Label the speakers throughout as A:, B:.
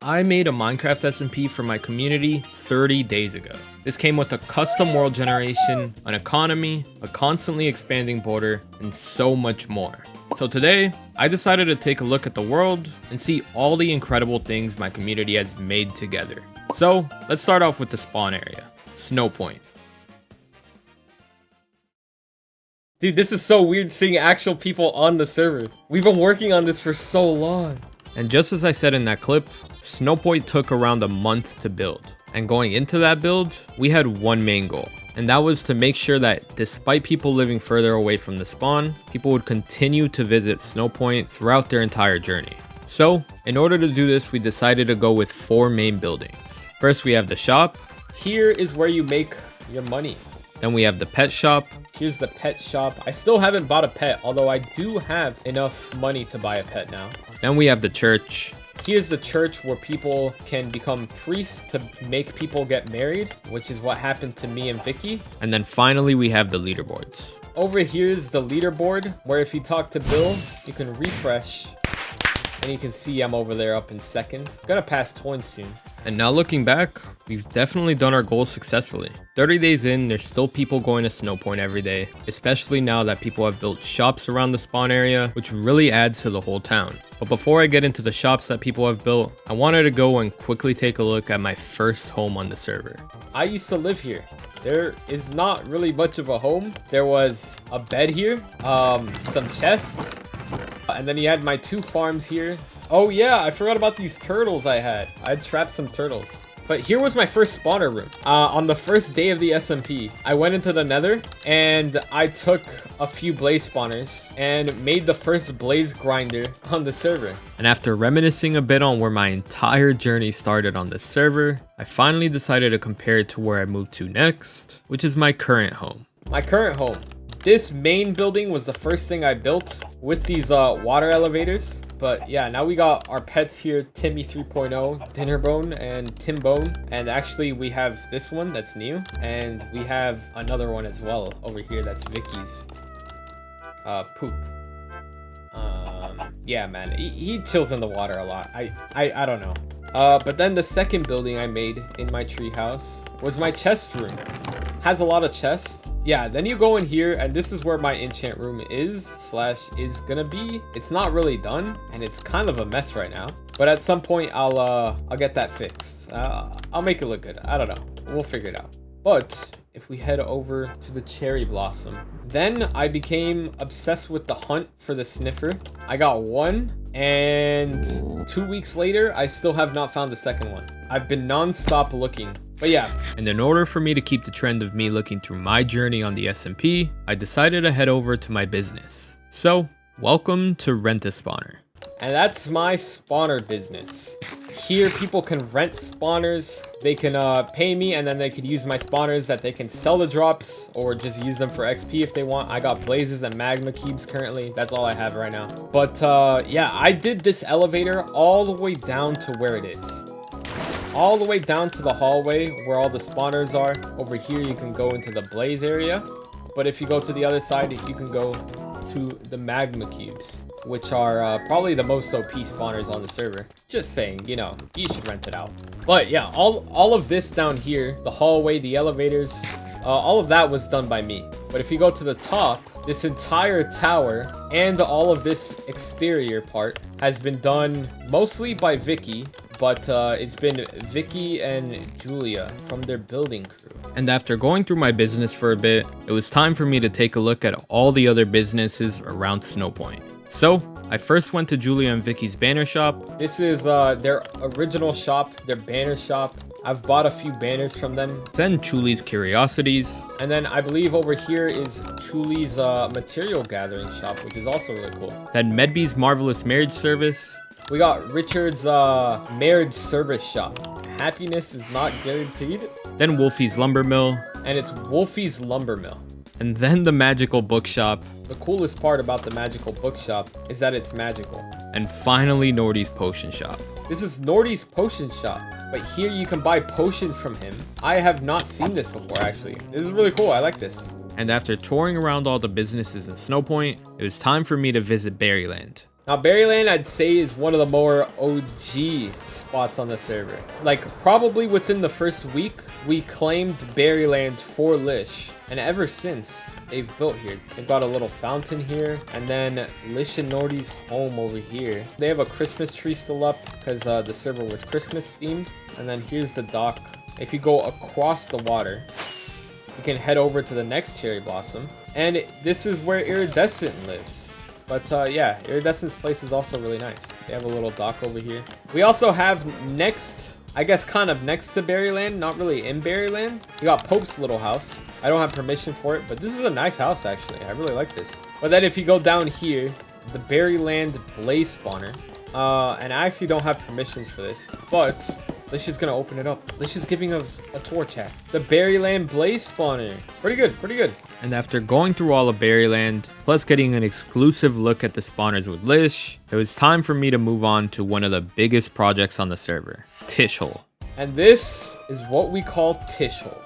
A: I made a Minecraft SMP for my community 30 days ago. This came with a custom world generation, an economy, a constantly expanding border, and so much more. So today, I decided to take a look at the world and see all the incredible things my community has made together. So let's start off with the spawn area, Snow Point. Dude, this is so weird seeing actual people on the server. We've been working on this for so long. And just as I said in that clip, Snow Point took around a month to build. And going into that build, we had one main goal. And that was to make sure that despite people living further away from the spawn, people would continue to visit Snow Point throughout their entire journey. So, in order to do this, we decided to go with 4 main buildings. First, we have the shop. Here is where you make your money. Then we have the pet shop. Here's the pet shop. I still haven't bought a pet, although I do have enough money to buy a pet now. Then we have the church. Here's the church where people can become priests to make people get married, which is what happened to me and Vicky. And then finally, we have the leaderboards. Over here is the leaderboard, where if you talk to Bill, you can refresh. And you can see I'm over there up in second. Gonna pass Toyn soon. And now looking back, we've definitely done our goals successfully. 30 days in, there's still people going to Snow Point every day, especially now that people have built shops around the spawn area, which really adds to the whole town. But before I get into the shops that people have built, I wanted to go and quickly take a look at my first home on the server. I used to live here. There is not really much of a home. There was a bed here, some chests, and then you had my 2 farms here. Oh yeah, I forgot about these turtles I had. I trapped some turtles. But here was my first spawner room. On the first day of the SMP, I went into the nether and I took a few blaze spawners and made the first blaze grinder on the server. And after reminiscing a bit on where my entire journey started on the server, I finally decided to compare it to where I moved to next, which is my current home. My current home. This main building was the first thing I built with these water elevators. But yeah, now we got our pets here, Timmy 3.0, Dinnerbone, and Timbone. And actually we have this one that's new. And we have another one as well over here that's Vicky's poop. Yeah, man, he chills in the water a lot. I don't know. But then the second building I made in my treehouse was my chest room. Has a lot of chests. Yeah, then you go in here and this is where my enchant room is gonna be. It's not really done and it's kind of a mess right now, but at some point I'll get that fixed. I'll make it look good. I don't know, we'll figure it out. But if we head over to the cherry blossom, then I became obsessed with the hunt for the sniffer. I got one, and 2 weeks later I still have not found the second one. I've been non-stop looking. But yeah, and in order for me to keep the trend of me looking through my journey on the SMP, I decided to head over to my business. So, welcome to Rent a Spawner. And that's my spawner business. Here, people can rent spawners. They can pay me, and then they could use my spawners that they can sell the drops or just use them for XP if they want. I got blazes and magma cubes currently. That's all I have right now. But yeah, I did this elevator all the way down to where it is. All the way down to the hallway where all the spawners are. Over here, you can go into the blaze area. But if you go to the other side, you can go to the magma cubes, which are probably the most OP spawners on the server. Just saying, you know, you should rent it out. But yeah, all of this down here, the hallway, the elevators, all of that was done by me. But if you go to the top, this entire tower and all of this exterior part has been done mostly by Vicky. But it's been Vicky and Julia from their building crew. And after going through my business for a bit, it was time for me to take a look at all the other businesses around Snow Point. So, I first went to Julia and Vicky's banner shop. This is their original shop, their banner shop. I've bought a few banners from them. Then Chuli's Curiosities. And then I believe over here is Chuli's material gathering shop, which is also really cool. Then Medby's Marvelous Marriage Service. We got Richard's marriage service shop. Happiness is not guaranteed. Then Wolfie's Lumber Mill. And it's Wolfie's Lumber Mill. And then the Magical Bookshop. The coolest part about the Magical Bookshop is that it's magical. And finally, Nordy's Potion Shop. This is Nordy's Potion Shop. But here you can buy potions from him. I have not seen this before, actually. This is really cool. I like this. And after touring around all the businesses in Snow Point, it was time for me to visit Berryland. Now, Berryland, I'd say, is one of the more OG spots on the server. Like, probably within the first week, we claimed Berryland for Lish. And ever since, they've built here. They've got a little fountain here. And then Lish and Nordy's home over here. They have a Christmas tree still up because the server was Christmas themed. And then here's the dock. If you go across the water, you can head over to the next cherry blossom. And this is where Iridescent lives. But yeah, Iridescent's place is also really nice. They have a little dock over here. We also have next, I guess kind of next to Berryland, not really in Berryland, we got Pope's little house. I don't have permission for it, but this is a nice house actually. I really like this. But then if you go down here, the Berryland Blaze spawner. And I actually don't have permissions for this, but Lish is gonna open it up. Lish is giving us a tour chat. The Berryland Blaze spawner. Pretty good, pretty good. And after going through all of Berryland, plus getting an exclusive look at the spawners with Lish, it was time for me to move on to one of the biggest projects on the server, Tish Hole. And this is what we call Tish Hole.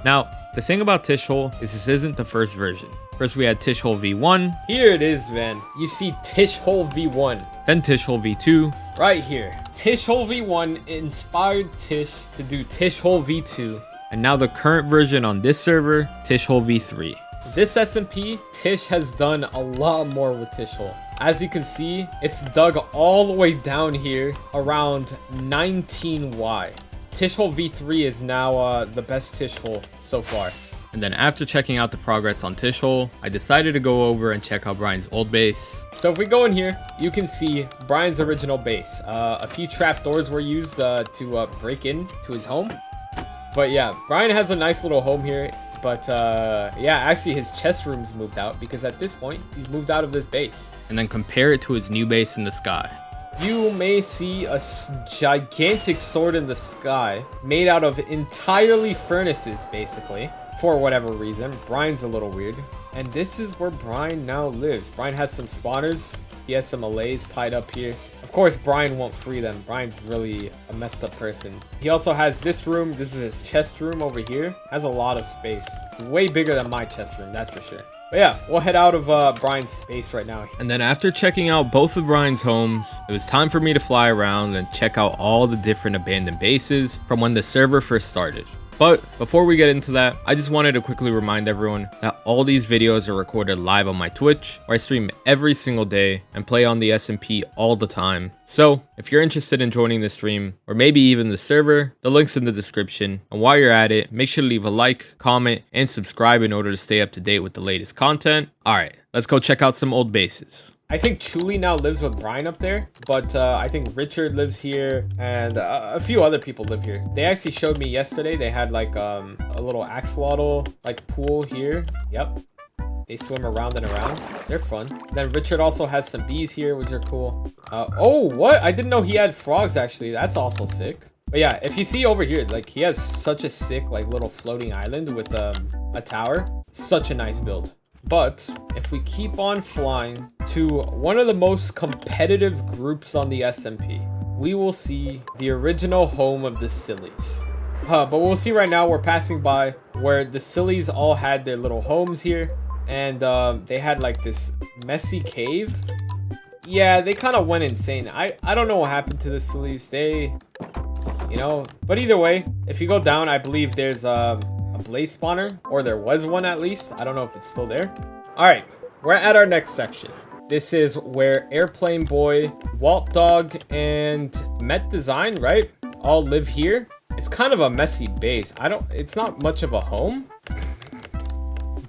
A: Now, the thing about Tish Hole is this isn't the first version. First we had Tish Hole V1. Here it is, man. You see Tish Hole V1. Then Tish Hole V2. Right here. Tish Hole V1 inspired Tish to do Tish Hole V2. And now the current version on this server, Tish Hole V3. This SMP, Tish has done a lot more with Tish Hole. As you can see, it's dug all the way down here around 19Y. Tish Hole V3 is now the best Tish Hole so far. And then after checking out the progress on Tish Hole, I decided to go over and check out Brian's old base. So if we go in here, you can see Brian's original base. A few trapdoors were used to break in to his home. But yeah, Brian has a nice little home here. But yeah, actually his chest room's moved out because at this point, he's moved out of this base. And then compare it to his new base in the sky. You may see a gigantic sword in the sky made out of entirely furnaces, basically. For whatever reason, Brian's a little weird. And this is where Brian now lives. Brian has some spawners. He has some allays tied up here. Of course, Brian won't free them. Brian's really a messed up person. He also has this room. This is his chest room over here. Has a lot of space. Way bigger than my chest room, that's for sure. But yeah, we'll head out of Brian's base right now. And then after checking out both of Brian's homes, it was time for me to fly around and check out all the different abandoned bases from when the server first started. But before we get into that, I just wanted to quickly remind everyone that all these videos are recorded live on my Twitch, where I stream every single day and play on the SMP all the time. So if you're interested in joining the stream, or maybe even the server, the link's in the description. And while you're at it, make sure to leave a like, comment, and subscribe in order to stay up to date with the latest content. Alright, let's go check out some old bases. I think Chuli now lives with Brian up there, but I think Richard lives here and a few other people live here. They actually showed me yesterday. They had like a little axolotl like pool here. Yep. They swim around and around. They're fun. Then Richard also has some bees here, which are cool. Oh, what? I didn't know he had frogs actually. That's also sick. But yeah, if you see over here, like he has such a sick like little floating island with a tower. Such a nice build. But if we keep on flying to one of the most competitive groups on the SMP, we will see the original home of the Sillies. But we'll see right now, we're passing by where the Sillies all had their little homes here. And they had like this messy cave. Yeah, they kind of went insane. I don't know what happened to the Sillies. They, you know, but either way, if you go down, I believe there's a blaze spawner, or there was one at least. I don't know if it's still there. All right, we're at our next section. This is where Airplane Boy, Walt Dog, and Met Design, right, all live here. It's kind of a messy base. It's not much of a home,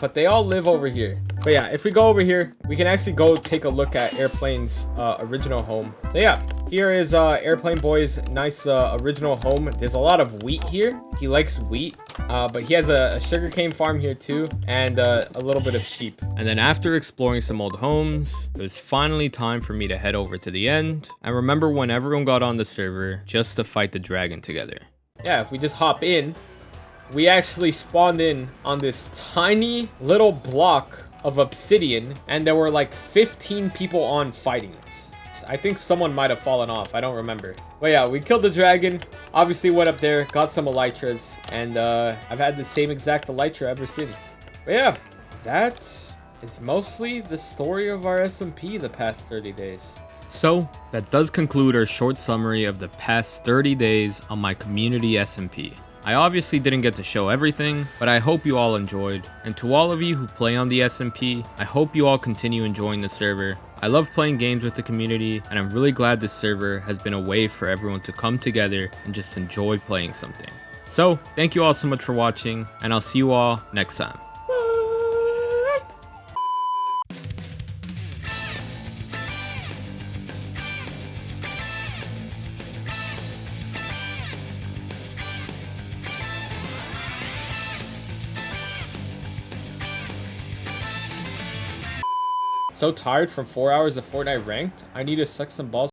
A: but they all live over here. But yeah, if we go over here, we can actually go take a look at Airplane's original home. So yeah, here is Airplane Boy's nice original home. There's a lot of wheat here. He likes wheat, but he has a sugarcane farm here too, and a little bit of sheep. And then after exploring some old homes, it was finally time for me to head over to the end. I remember when everyone got on the server just to fight the dragon together. Yeah, if we just hop in, we actually spawned in on this tiny little block of obsidian, and there were like 15 people on fighting us. I think someone might have fallen off. I don't remember. But yeah, we killed the dragon. Obviously went up there, got some elytras, and I've had the same exact elytra ever since. But yeah, that is mostly the story of our SMP the past 30 days. So, that does conclude our short summary of the past 30 days on my community SMP. I obviously didn't get to show everything, but I hope you all enjoyed. And to all of you who play on the SMP, I hope you all continue enjoying the server. I love playing games with the community, and I'm really glad this server has been a way for everyone to come together and just enjoy playing something. So, thank you all so much for watching, and I'll see you all next time. So tired from 4 hours of Fortnite ranked, I need to suck some balls.